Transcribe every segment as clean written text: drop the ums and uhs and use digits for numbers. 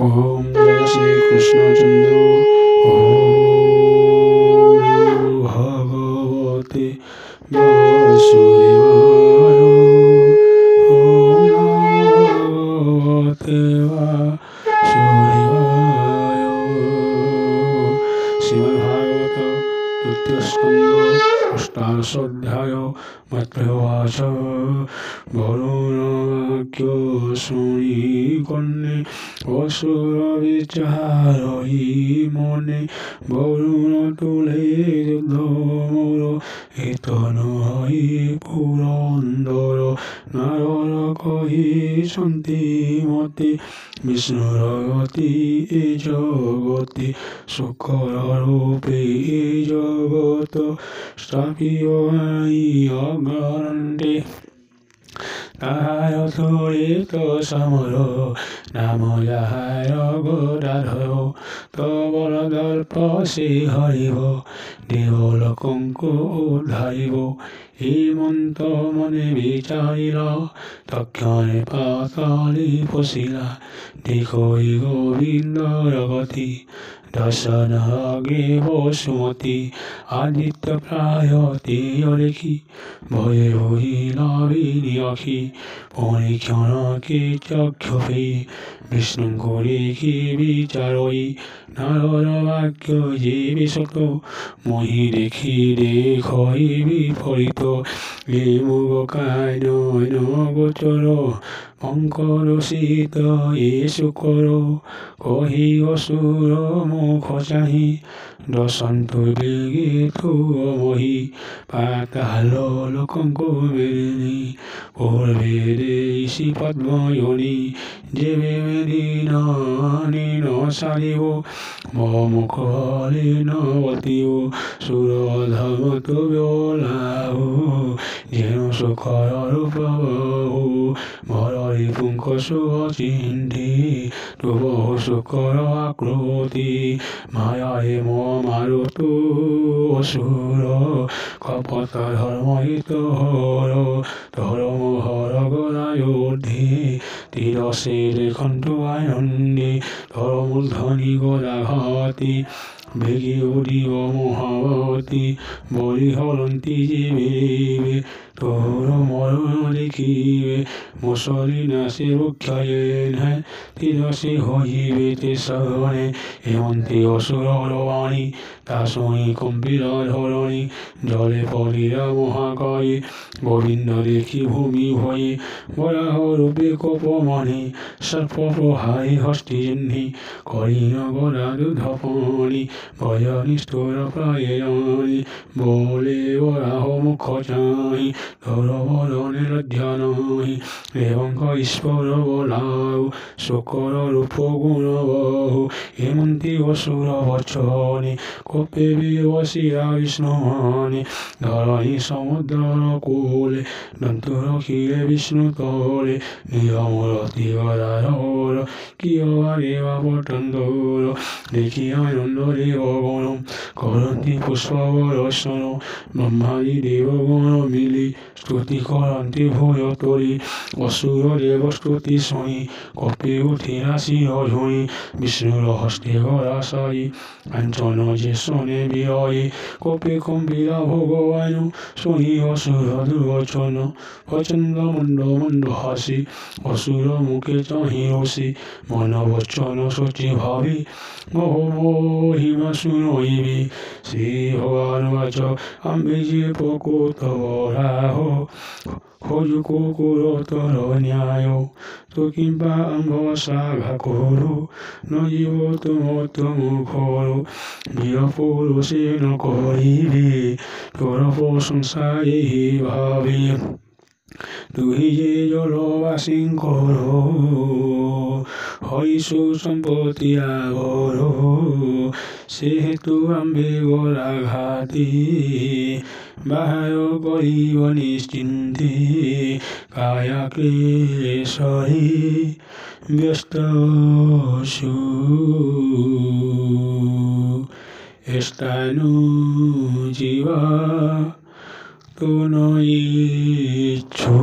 ओम जय श्री कृष्ण चंद्र। ओम भगवते वासुदेवाय। ओम भगवते वासुदेवाय। श्रीमद्भागवत तृतीय स्कंद अष्टादशोऽध्याय। मैत्रेयवाच वरुणाख्य शुनिकर्णे असुरविचारयि मने वरुणतुले युद्धमूल हितनहि पुरन्दर नारद कहिसन्ति मते विष्णुरगति ए जगति शुक्ररूपे ए जगत स्थापिय अग्रन्ते তাহার তরিত সমর নাম যাহার গদাধর তবল দর্প সে হরিব দেবলোকঙ্কু উদ্ধারিব হেমন্ত মনে বিচারিল তক্ষণে পাতালি পশিলা দেখই গোবিন্দর গতি দর্শন আগে বসুমতি আদিত্য প্রায় তেয় দেখি ভয়ে বহিলা বিনিয়খি পরীক্ষণকে চক্ষুপে বিষ্ণুଙ୍କୁ দেখি বিচারই নারদ বাক্য যে বিশত মহি দেখি দেখই বিপরীত এ মুগ কায় নয়ন গোচর পঙ্কর শীত এ শুকর কহি অসুর মুখ চাহি দশন্তু বেগে মহি পাতাল লোকঙ্কু মেদিনী পূর্বে দেশি পদ্ময়নি যেবে মেদিনী ন সারিব মুখ বলে নবতীব সুরধমত বেলাহু যেন সুখর রূপ মরি পুঙ্খ শুভ চিন্তি তবু শুকর আকৃতি মায়ায় মারুতু অসুর কপট ধর্মহিত হর ধর্ম হর গদায়োধি তীরসে লেখন্তু আনন্দে ধর্মূর্ধনি গদাঘাতি বেগে উদিব মহাবতী বলি হরন্তি জীবে তোর মরণ দেখিবে মুসলি নাশে রক্ষায়েন তীরসে হইবে তে শরণে হেমন্তে অসুরর বাণী তা শুনি কম্পিল ধরণী জলে পড়িয়া মহাকায়ে গোবিন্দ দেখি ভূমি ভয়ে বরাহ রূপে কোপমণি সর্প প্রহারে হস্তি জহ্নি করিন গদা দুধপণি ভয় নিষ্ঠুর প্রায়ণি বলে বরাহ মুখ চাহি ধর বরণে লজ্জা নহি রেবঙ্ক ঈশ্বর বলাউ শুকর রূপ গুণ বহু হেমন্তি অসুর বচনে কোপে বিবসিয়া বিষ্ণুমানে ধরণী সমুদ্র কূলে দন্ত রখিলে বিষ্ণু তলে নিয়মরতি গদাধর কিয় দেবা পটন্দর দেখি আনন্দ দেবগণ করন্তি পুষ্পবর্ষণ ব্রহ্মাদি দেবগণ মিলি স্তুতি করন্তি ভূয়তরি অসুর দেব স্তুতি শুনি কপি উঠিলা শিরঝুঁই বিষ্ণুর হস্তে গদাশয়ী কাঞ্চন যে শোনে বিরয়ে কপি কম্পিলা ভগবান শুনি অসুর দুর্বচন প্রচণ্ড মুণ্ড মুণ্ড হাসি অসুর মুখে চাহি রসি মন বচন শচী ভাবি মহিমা শুনইবি শ্রী ভগবান বাচ আমি যে প্রকৃত বরাহ খোঁজু কুকুর তর ন্যায় তো কিংবা আম্ভ সাঘা করু নজীব তুম তুম ঘর বীর পুরুষে ন করিবি তোর প্রশংসা এই ভাবি তুই যে জলবাসিঙ্কর হইসু সম্পত্তি আগর সেহেতু আম্বে গরাঘাতি বাহায় করিব নিশ্চিন্তি কায়া ক্লেশরি ব্যস্ত স্থানু জীবা তো নইচ্ছু।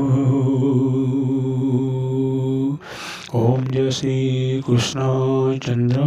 ओम जय श्री कृष्ण चंद्र।